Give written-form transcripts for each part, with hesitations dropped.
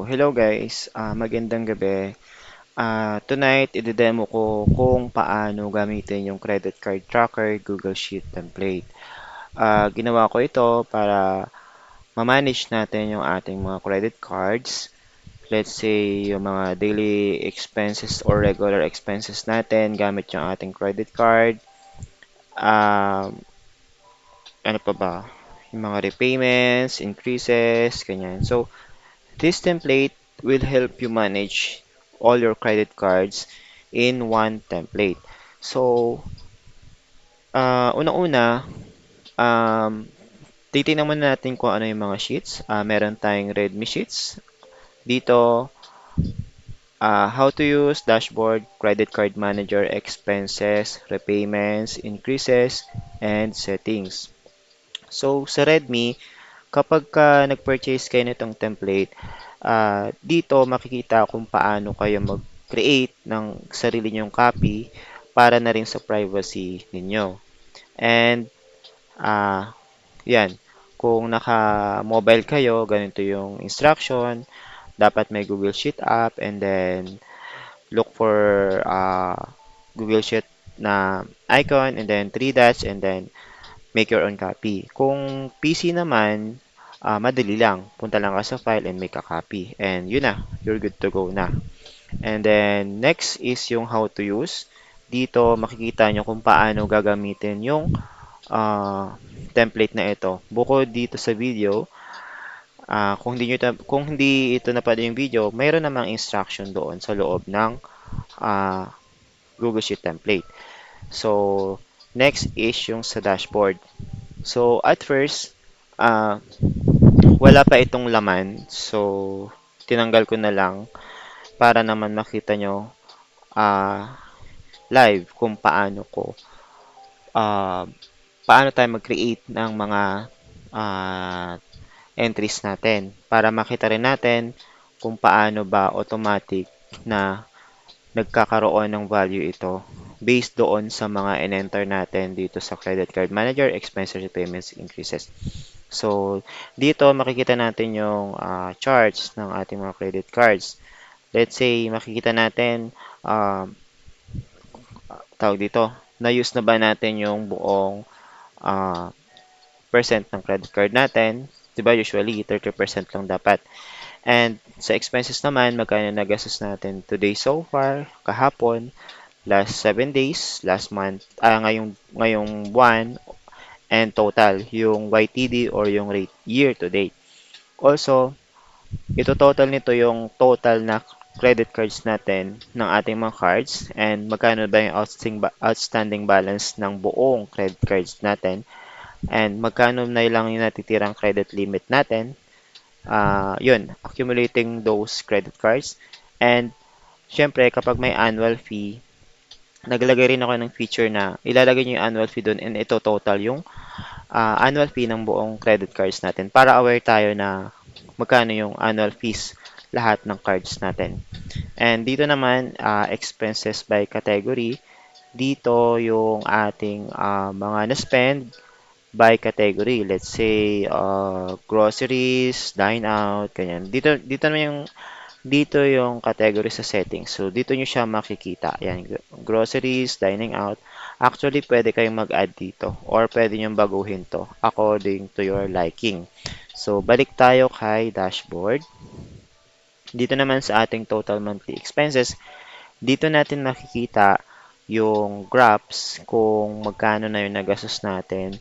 Hello guys, magandang gabi. Tonight, i-demo ko kung paano gamitin yung credit card tracker Google Sheet template. Ginawa ko ito para ma-manage natin yung ating mga credit cards. Let's say, yung mga daily expenses or regular expenses natin gamit yung ating credit card. Um, ano pa ba? Yung mga repayments, increases, ganyan. So, this template will help you manage all your credit cards in one template. So, unang-una, um, titingnan muna natin kung ano yung mga sheets. Meron tayong Redmi sheets. Dito, how to use dashboard, credit card manager, expenses, repayments, increases, and settings. So, sa Redmi, kapag ka nag-purchase kayo nitong template, dito makikita kung paano kayo mag-create ng sarili nyong copy para na rin sa privacy ninyo. And, yan, kung naka-mobile kayo, ganito yung instruction, dapat may Google Sheet app and then look for Google Sheet na icon and then three dots and then make your own copy. Kung PC naman, madali lang. Punta lang ka sa file and make a copy. And yun na, you're good to go na. And then next is yung how to use. Dito makikita nyo kung paano gagamitin yung template na ito. Bukod dito sa video, kung hindi ito napad yung video, mayroon namang instruction doon sa loob ng ah, Google Sheet template. So, next is yung sa dashboard. So, at first, ah, wala pa itong laman. So, tinanggal ko na lang para naman makita nyo live kung ah, paano tayo mag-create ng mga ah, entries natin para makita rin natin kung paano ba automatic na nagkakaroon ng value ito based doon sa mga in-enter natin dito sa Credit Card Manager, Expenses, Payments, Increases. So, dito makikita natin yung charts ng ating mga credit cards. Let's say, makikita natin, tawag dito, na-use na ba natin yung buong ah, percent ng credit card natin. Diba, usually, 30% lang dapat. And sa expenses naman, magkano nagastos natin today so far, kahapon, last 7 days, last month, ngayong buwan, and total, yung YTD or yung rate year to date. Also, ito total nito yung total na credit cards natin ng ating mga cards and magkano ba yung outstanding balance ng buong credit cards natin and magkano na lang yung natitirang credit limit natin. Yun, accumulating those credit cards. And syempre, kapag may annual fee, naglagay rin ako ng feature na ilalagay nyo yung annual fee doon and ito total yung annual fee ng buong credit cards natin para aware tayo na magkano yung annual fees lahat ng cards natin. And dito naman, expenses by category. Dito yung ating mga na-spend by category. Let's say, groceries, dine out, ganyan. Dito yung category sa settings. So, dito nyo siya makikita. Yan, groceries, dining out. Actually, pwede kayong mag-add dito or pwede nyo baguhin to according to your liking. So, balik tayo kay dashboard. Dito naman sa ating total monthly expenses, dito natin makikita yung graphs kung magkano na yung nagastos natin.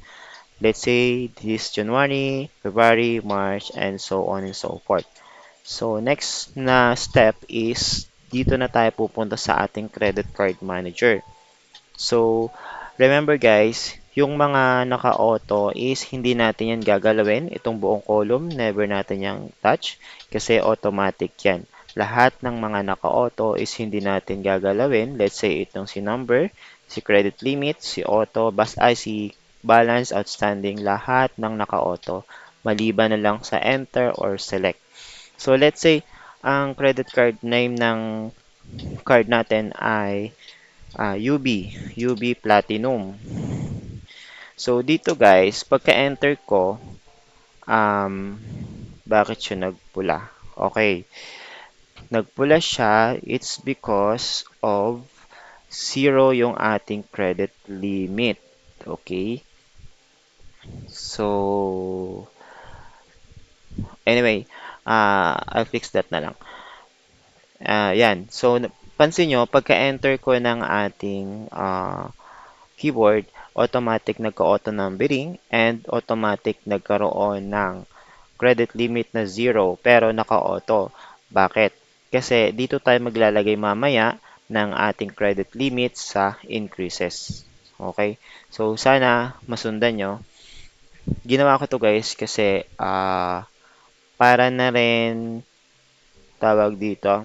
Let's say this January, February, March, and so on and so forth. So, next na step is dito na tayo pupunta sa ating credit card manager. So, remember guys, yung mga naka-auto is hindi natin yan gagalawin. Itong buong column, never natin yung touch kasi automatic yan. Lahat ng mga naka-auto is hindi natin gagalawin. Let's say itong si number, si credit limit, si auto, si balance, outstanding, lahat ng naka-auto. Maliban na lang sa enter or select. So, let's say, ang credit card name ng card natin ay UB Platinum. So, dito guys, pagka-enter ko, um, bakit siya nagpula? Okay, nagpula siya, it's because of zero yung ating credit limit. Okay? So, anyway, I'll fix that na lang. Yan. So, pansin nyo, pagka-enter ko ng ating keyboard, automatic nagka-auto numbering and automatic nagkaroon ng credit limit na zero pero naka-auto. Bakit? Kasi dito tayo maglalagay mamaya ng ating credit limit sa increases. Okay? So, sana masundan nyo. Ginawa ko to guys kasi para na rin tawag dito,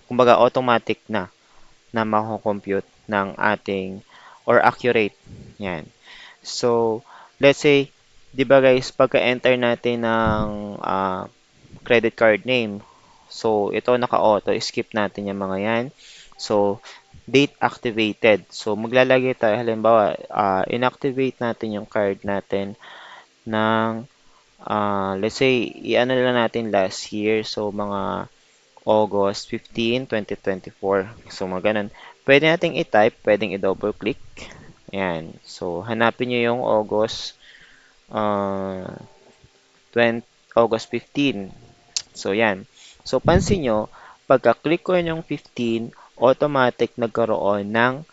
kumbaga automatic na mako-compute ng ating or accurate. Yan. So, let's say, 'di ba guys, pagka-enter natin ng credit card name, so ito naka-auto, skip natin yung mga yan. So, date activated. So, maglalagay tayo, halimbawa, inactivate natin yung card natin ng, let's say, i-ano lang natin last year. So, mga August 15, 2024. So, mga ganun. Pwede nating i-type, pwedeng i-double click. Ayan. So, hanapin nyo yung uh, 20, August 15. So, yan. So, pansin nyo, pagka-click ko yung 15, automatic nagkaroon ng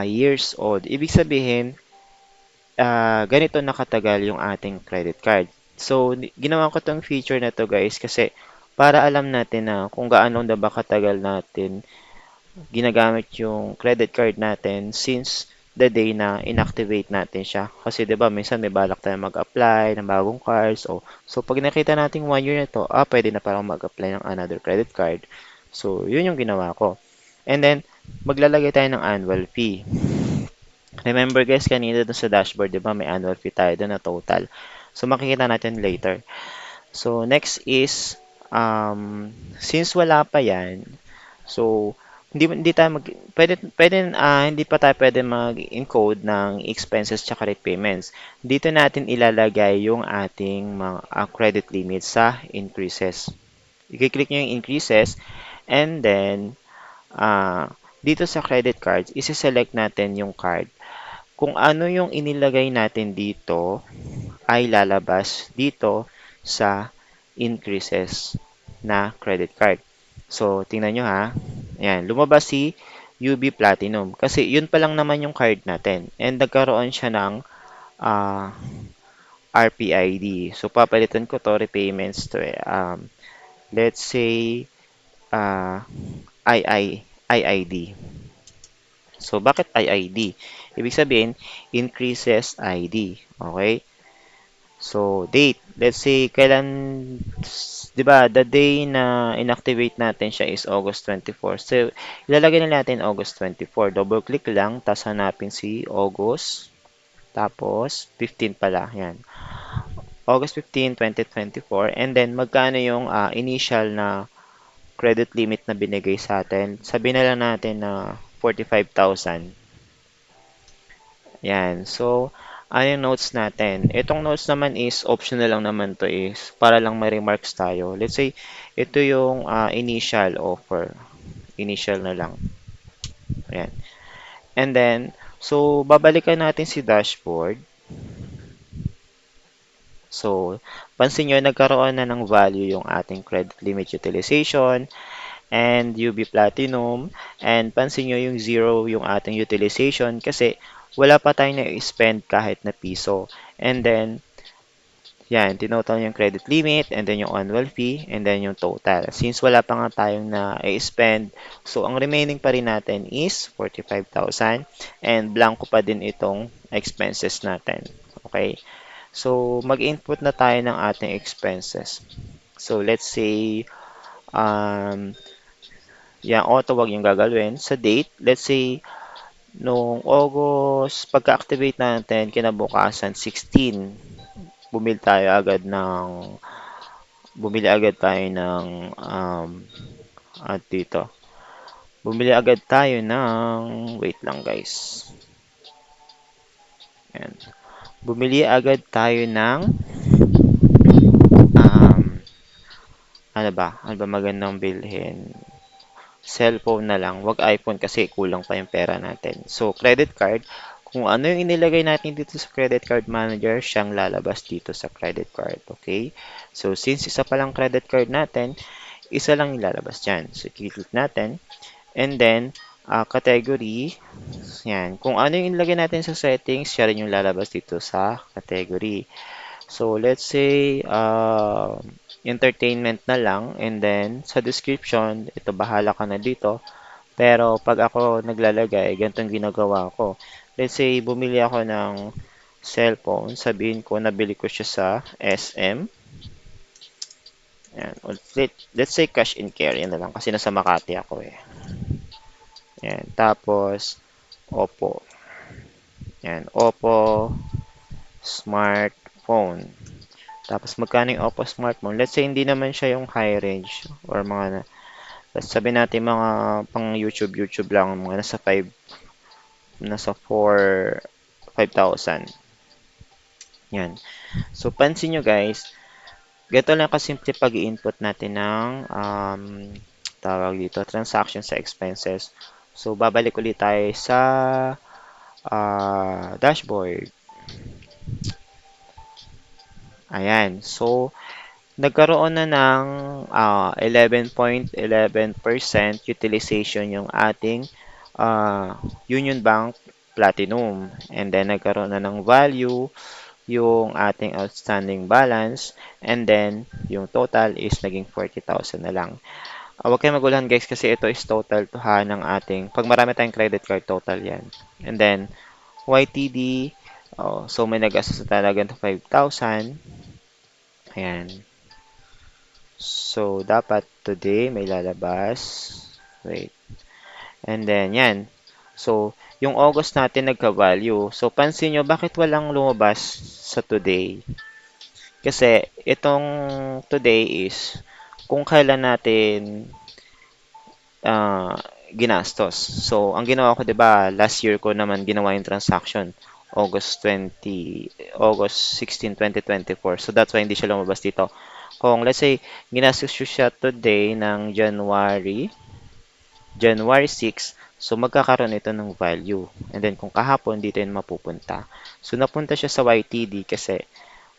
years old. Ibig sabihin, ganito nakatagal yung ating credit card. So, ginawa ko tong feature na to guys kasi para alam natin na kung gaano na ba katagal natin ginagamit yung credit card natin since the day na inactivate natin siya. Kasi 'di ba minsan may balak tayong mag-apply ng bagong cards. So pag nakita natin 1 year na to, pwede na parang mag-apply ng another credit card. So yun yung ginawa ko. And then maglalagay tayo ng annual fee. Remember guys, kanina dun sa dashboard, 'di ba, may annual fee tayo dun na total. So makikita natin later. So next is since wala pa 'yan, so hindi tayo hindi pa tayo pwede mag-encode ng expenses tsaka repayments. Dito natin ilalagay yung ating mga credit limit sa increases. I-click nyo yung increases and then dito sa credit cards, isi-select natin yung card. Kung ano yung inilagay natin dito ay lalabas dito sa increases na credit card. So, tingnan nyo ha. Ayan, lumabas si UB Platinum. Kasi yun pa lang naman yung card natin. And nagkaroon siya ng uh, RPID. So, papalitan ko to, repayments to let's say uh, IID. So, bakit IID? Ibig sabihin, increases ID. Okay? So, date. Let's say, kailan, di ba, the day na inactivate natin siya is August 24. So, ilalagay na natin August 24. Double click lang, tapos hanapin si August, tapos 15 pala. Yan. August 15, 2024. And then, magkano yung initial na credit limit na binigay sa atin? Sabihin na lang natin na 45,000. Yan. So, yung notes natin? Itong notes naman is optional lang naman to is para lang may remarks tayo. Let's say, ito yung initial offer. Initial na lang. Ayan. And then, so, babalikan natin si dashboard. So, pansin nyo, nagkaroon na ng value yung ating credit limit utilization and UB Platinum. And pansin nyo yung zero yung ating utilization kasi wala pa tayong na-spend kahit na piso. And then, yan, tinotal yung credit limit, and then yung annual fee, and then yung total. Since wala pa nga tayong na-spend, so ang remaining pa rin natin is 45,000 and blanco pa din itong expenses natin. Okay? So, mag-input na tayo ng ating expenses. So, let's say, yan, auto wag yung gagalawin. Sa date, let's say, noong August, pagka-activate natin, kinabukasan, 16, bumili tayo agad ng bumili agad tayo ng at dito. Bumili agad tayo ng wait lang guys. Ayan. Bumili agad tayo ng um, Ano ba? Ano ba magandang bilhin? Cellphone na lang, wag iPhone kasi kulang pa yung pera natin. So, credit card, kung ano yung inilagay natin dito sa credit card manager, siyang lalabas dito sa credit card. Okay? So, since isa pa lang credit card natin, isa lang ilalabas dyan. So, i-click natin. And then, category, yan. Kung ano yung inilagay natin sa settings, siya rin yung lalabas dito sa category. So, let's say, entertainment na lang. And then, sa description, ito bahala ka na dito. Pero, pag ako naglalagay, ganito ang ginagawa ko. Let's say, bumili ako ng cellphone. Sabihin ko, nabili ko siya sa SM. Yan. Let's say, cash and carry na lang. Kasi nasa Makati ako eh. Yan. Tapos, Oppo. Yan. Oppo smartphone. Tapos magkano yung Oppo smartphone? Let's say hindi naman siya yung high range or mga let's sabi natin mga pang YouTube lang mga nasa 5,000. Yan. So pansin nyo guys, ganito lang kasimple pag-i-input natin ng tawag dito transaction sa expenses. So babalik ulit tayo sa dashboard. Ayan. So nagkaroon na ng 11.11% utilization yung ating Union Bank Platinum. And then, nagkaroon na ng value yung ating outstanding balance. And then, yung total is naging 40,000 na lang. Huwag kayong maguluhan guys kasi ito is total to ha ng ating, pag marami tayong credit card, total yan. And then, YTD, so may nag-assess na talaga ng 5,000. Ayan. So, dapat today may lalabas. Wait. And then, yan. So, yung August natin nagka-value. So, pansin nyo, bakit walang lumabas sa today? Kasi, itong today is kung kailan natin ah, ginastos. So, ang ginawa ko, 'di ba, last year ko naman ginawa yung transaction. August 16, 2024. So, that's why hindi siya lumabas dito. Kung let's say, ginastos ko siya today ng January 6, so magkakaroon ito ng value. And then kung kahapon, dito yun mapupunta. So napunta siya sa YTD kasi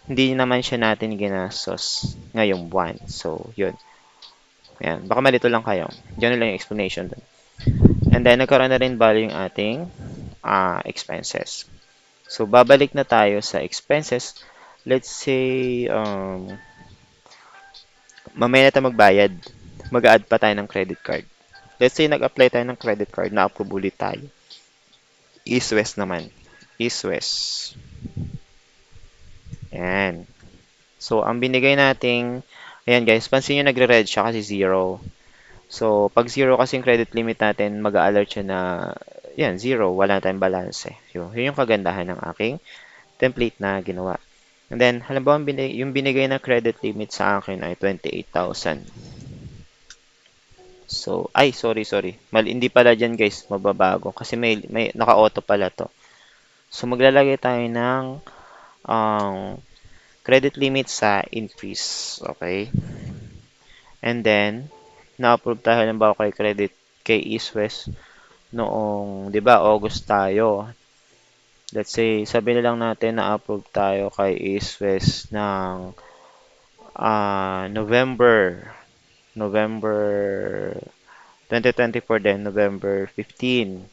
hindi naman siya natin ginastos ngayong buwan. So yun. Ayan. Baka malito lang kayo. Diyan lang yung explanation dun. And then nagkaroon na rin value yung ating expenses. So babalik na tayo sa expenses. Let's say, mamaya na tayo magbayad. Mag-add pa tayo ng credit card. Let's say nag-apply tayo ng credit card, na-approve ulit tayo. East West naman. East West. Ayan. So, ang binigay nating, ayan guys, pansin nyo nagre-red siya kasi 0. So, pag 0 kasi yung credit limit natin, mag-a-alert siya na, yan, 0. Wala tayong balance eh. Yun yung kagandahan ng aking template na ginawa. And then, halimbawa, yung binigay na credit limit sa akin ay 28,000. So, ay, sorry. Hindi pala dyan guys, mababago. Kasi may naka-auto pala to. So, maglalagay tayo ng credit limit sa increase. Okay? And then, na-approve tayo halimbawa kay East West noong, 'di ba, August tayo. Let's say, sabi na lang natin na-approve tayo kay East West ng November 2024 din, November 15.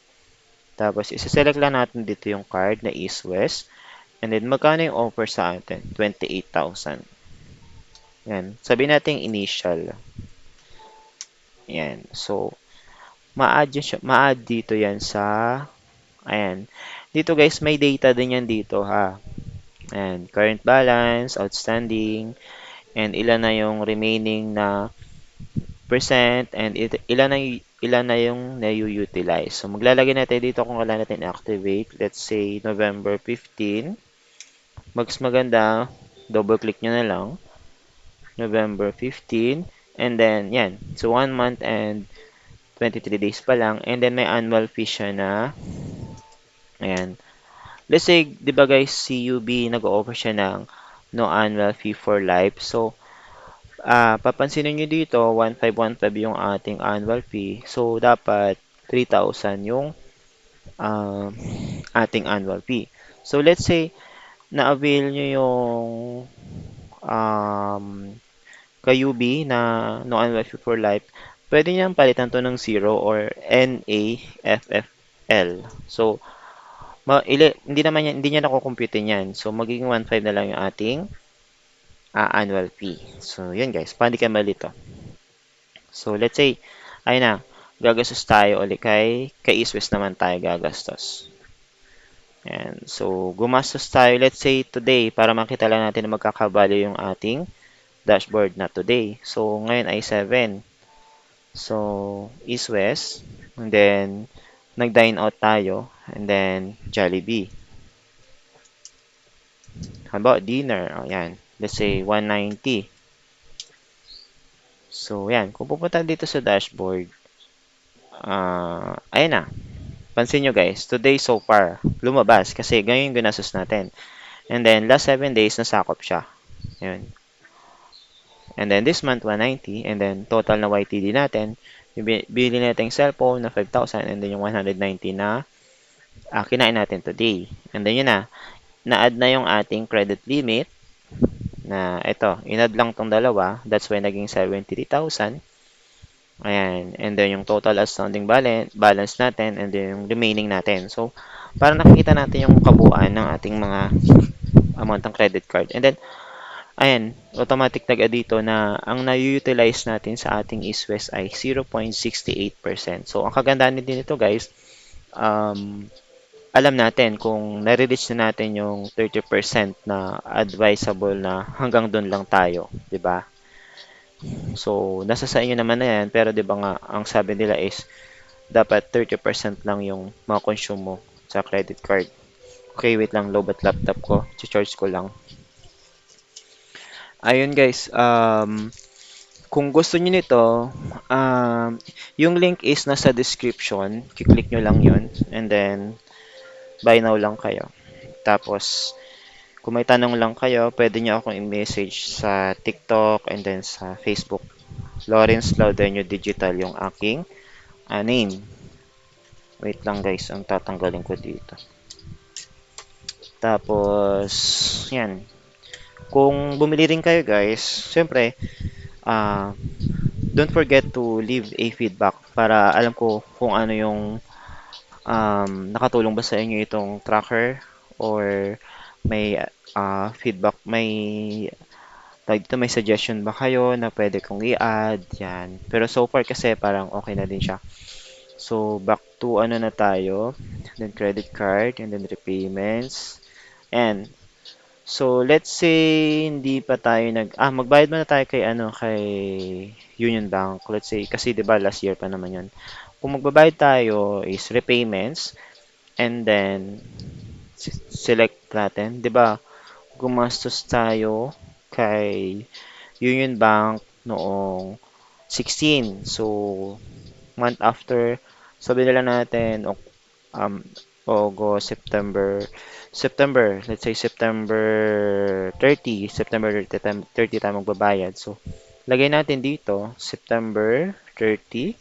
Tapos, isa-select lang natin dito yung card na East West. And then, magkano yung offer sa atin? 28,000. Yan. Sabihin natin initial. Yan. So, ma-add dito yan sa, ayan. Dito guys, may data din yan dito ha. Ayan. Current balance, outstanding, and ilan na yung remaining na percent, and ilan na yung na-utilize. So, maglalagay natin dito kung kailan natin activate. Let's say, November 15. Mas maganda, double click nyo na lang. November 15. And then, yan. So, 1 month and 23 days pa lang. And then, may annual fee siya na, ayan. Let's say, di ba guys, CUB, nag-offer siya ng no annual fee for life. So, Papansinin nyo dito, 1,515 yung ating annual fee. So, dapat 3,000 yung um, ating annual fee. So, let's say, na-avail nyo yung um, ka-UB na no annual fee for life, pwede niyang palitan to ng 0 or NAFFL. So, hindi niya nakukumputin yan. So, magiging 1,500 na lang yung ating annual fee. So, yun guys. Paano di ka malito? So, let's say, ayun na, gagastos tayo ulit kay Eastwest naman tayo gagastos. And so, gumastos tayo, let's say, today, para makita lang natin na magkakavalue yung ating dashboard na today. So, ngayon ay 7. So, East-West, and then, nag-dine out tayo, and then, Jollibee. How about dinner? O, yan. Let's say, 190. So, yan. Kung pupunta dito sa dashboard, ayun na. Pansin nyo guys, today so far, lumabas kasi ganyan yung ginastos natin. And then, last 7 days, nasakop siya. Yun. And then, this month, 190. And then, total na YTD natin, yung bili natin cellphone na 5,000 and then yung 190 na kinain natin today. And then, yun na. Na-add na yung ating credit limit na ito, in-add lang tong dalawa. That's why naging 73,000. Ayan. And then, yung total outstanding balance natin and then yung remaining natin. So, para nakikita natin yung kabuuan ng ating mga amount ng credit card. And then, ayan, automatic tag dito na ang na-utilize natin sa ating East-West ay 0.68%. So, ang kagandahan din nito guys, alam natin kung nare-reach na natin yung 30% na advisable na hanggang doon lang tayo, 'di ba? So, nasa sa inyo naman na yan, pero 'di ba nga ang sabi nila is dapat 30% lang yung consume mo sa credit card. Okay, wait lang, lowbat laptop ko. Charge ko lang. Ayun guys, kung gusto niyo nito, um, yung link is nasa description. Kiklik nyo lang yun. And then, buy now lang kayo. Tapos, kung may tanong lang kayo, pwede nyo akong i-message sa TikTok and then sa Facebook. Lawrence Laudenio Digital yung aking name. Wait lang guys, ang tatanggalin ko dito. Tapos, yan. Kung bumili rin kayo guys, syempre, uh, don't forget to leave a feedback para alam ko kung ano yung nakatulong ba sa inyo itong tracker or may feedback, may suggestion ba kayo na pwede kong i-add, yan. Pero so far kasi parang okay na din siya. So, back to ano na tayo, then credit card, and then repayments, and so, let's say hindi pa tayo magbayad muna tayo kay Union Bank. Let's say kasi 'di ba last year pa naman 'yon. Kung magbabayad tayo is repayments and then select natin, 'di ba? Gumastos tayo kay Union Bank noong 16. So, month after, sabi nila natin um, August, September, let's say September 30 tayo magbabayad. So, lagay natin dito, September 30,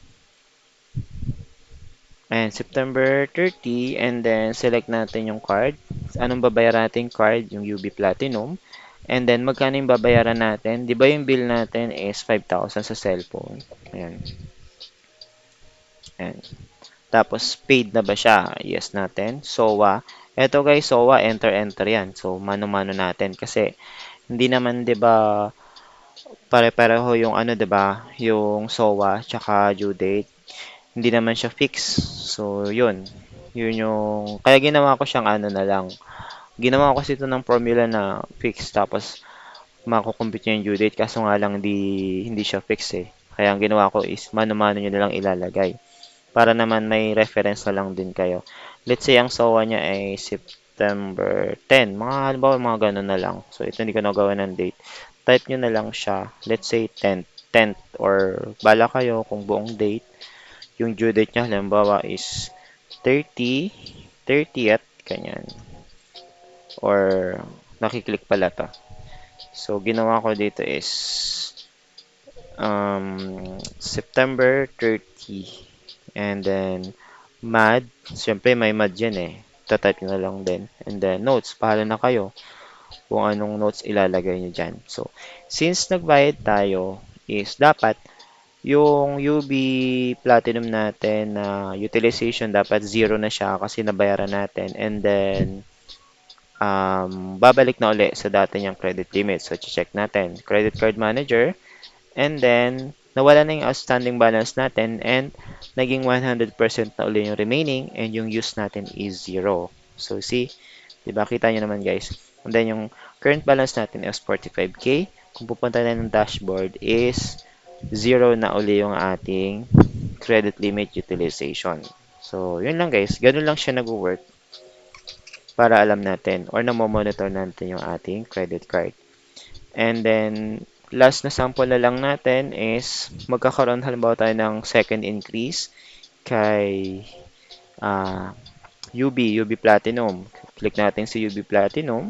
and September 30, and then select natin yung card. Anong babayaran natin card? Yung UB Platinum. And then, magkano yung babayaran natin? Di ba yung bill natin is 5,000 sa cellphone? Ayan. Ayan. Tapos, paid na ba siya? Yes natin. SOA. Eto guys, SOA, enter yan. So, mano-mano natin. Kasi, hindi naman, di ba, pare-pareho yung ano, di ba, yung SOA, tsaka due date. Hindi naman siya fix. So, yun. Yun yung, kaya ginawa ko siyang ano na lang. Ginawa ko kasi ito ng formula na fix. Tapos, makukumpute yung due date. Kaso nga lang, hindi siya fix eh. Kaya ang ginawa ko is, mano-mano nyo na lang ilalagay para naman may reference na lang din kayo. Let's say ang SOA niya ay September 10. Mga halimbawa mga ganun na lang. So ito hindi ko nagawa ng date. Type nyo na lang siya. Let's say 10th or bala kayo kung buong date. Yung due date niya halimbawa is 30, 30th, kanyan. Or nakiklik pala to. So ginawa ko dito is September 30. And then, math. Siyempre, may math yan eh. Tatype nyo na lang din. And then, notes. Pahala na kayo kung anong notes ilalagay nyo dyan. So, since nagbayad tayo, is dapat yung UB Platinum natin na utilization dapat zero na siya kasi nabayaran natin. And then, babalik na uli sa dati niyang credit limit. So, check natin. Credit card manager. And then, nawala na yung outstanding balance natin and naging 100% na uli yung remaining and yung use natin is zero. So, see, di ba? Kita nyo naman guys. And then, yung current balance natin is 45K. Kung pupunta na ng dashboard is zero na uli yung ating credit limit utilization. So, yun lang guys. Ganun lang siya nag-work para alam natin or na-monitor natin yung ating credit card. And then, last na sample na lang natin is magkakaroon halimbawa tayo ng second increase kay UB Platinum. Click natin si UB Platinum.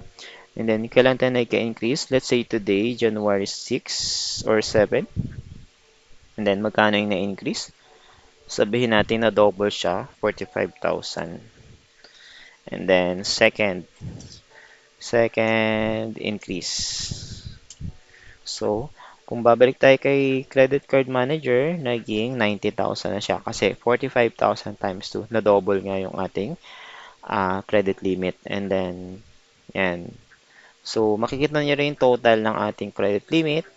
And then, kailan tayo nagka-increase? Let's say today, January 6 or 7. And then, magkano yung na-increase? Sabihin natin na double siya, 45,000. And then, second increase. So, kung babalik tayo kay credit card manager, naging 90,000 na siya kasi 45,000 times 2, na double nga yung ating credit limit. And then, yan. So, makikita nyo rin yung total ng ating credit limit,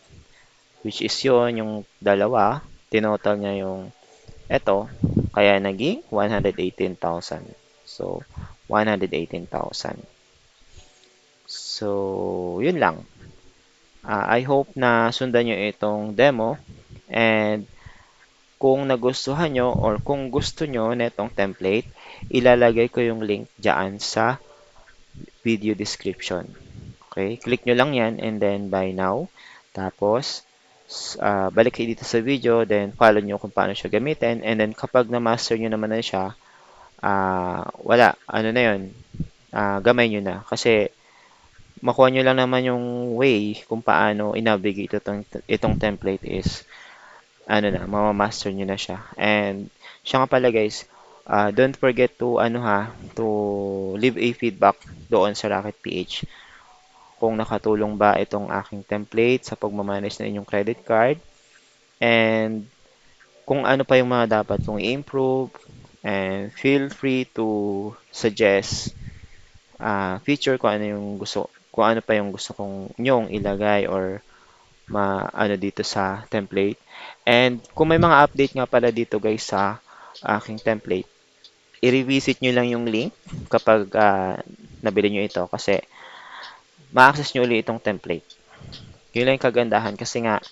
which is yun, yung dalawa. Tinotal niya yung eto, kaya naging 118,000. So, 118,000. So, yun lang. I hope na sundan nyo itong demo and kung nagustuhan nyo or kung gusto nyo netong template, ilalagay ko yung link dyan sa video description. Okay, click nyo lang yan and then buy now. Tapos, balik kayo dito sa video, then follow nyo kung paano siya gamitin. And then kapag na-master nyo naman na siya, wala, ano na yun, gamay nyo na. Kasi makuha nyo lang naman yung way kung paano i-navigate itong template is ano na, mamamaster nyo na siya. And siya nga pala guys, don't forget to to leave a feedback doon sa Rocket PH kung nakatulong ba itong aking template sa pagmamanage ng inyong credit card and kung ano pa yung mga dapat kong i-improve and feel free to suggest feature kung ano pa yung gusto kong nyong ilagay or ano dito sa template. And kung may mga update nga pala dito guys sa aking template, i-revisit nyo lang yung link kapag nabili nyo ito kasi ma-access nyo ulit itong template. Yun lang yung kagandahan kasi nga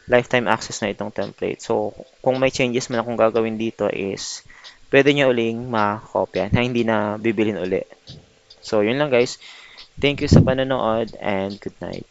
lifetime access na itong template. So, kung may changes man akong gagawin dito is pwede nyo uling makopya na hindi na bibilin uli. So, yun lang guys. Thank you sa panonood and good night.